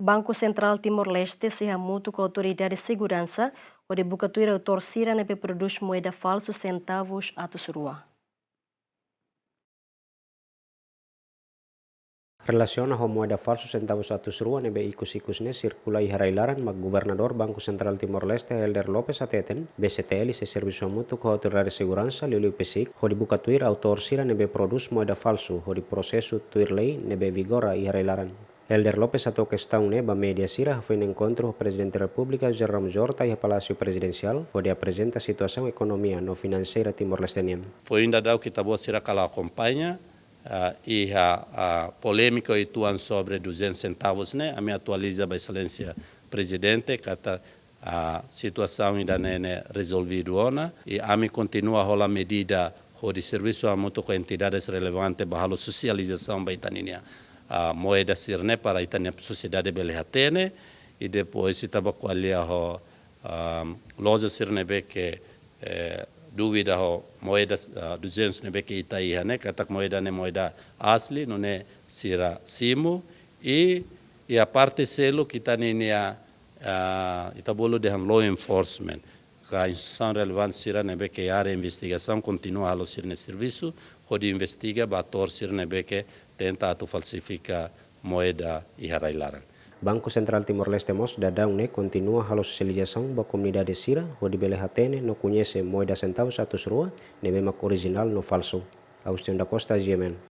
Banco Central Timor-Leste se remuto com a Autoridade de Segurança, onde bucatuira torcida ne produz moeda falso centavos atos rua. Relaciona ho moeda falso centavos atus rua nebe ikus-ikusne circula iharailaran mag Gobernador Banco Central Timor-Leste Helder Lopes ateten BCTL se serviço mutu com a Autoridade de Segurança Liliu Pesik ho dibucatuir autor sira nebe produz moeda falso ho di processo tuir lei nebe vigora iharailaran. Helder Lopes atau questão neba media sira foi no encontro o Presidente da República José Ramos Horta e a Palácio Presidencial onde apresenta a situação economia no financeira Timor-Lestenian. Foi ainda dá o que está bom sira cala acompanha e a polêmica ituan sobre 200 centavos, né? A me atualiza a excelência presidente que a situação ainda não é resolvida e a me continua a rolar medida de serviço a muito com entidades relevantes para a socialização da Itania a moeda sirne para a Itania sociedade belhatene e depois se estava com ali a loja sirne que dúvida ho moeda 200 nebe que Itaí né katak moeda ne moeda asli não é sira simo e a parte selo kita ninia itabolo de law enforcement a instituição relevante sira nebe que a área investigação continua a lo sirne serviço onde investiga bator sira nebe que tenta atu falsifica moeda e harailaran. Banco Central Timor-Leste mos dadang ne continua a socialização da comunidade sira onde belehatene no conhece moeda centavos atus rua nebe mak original no falso. Agustin da Costa, GMN.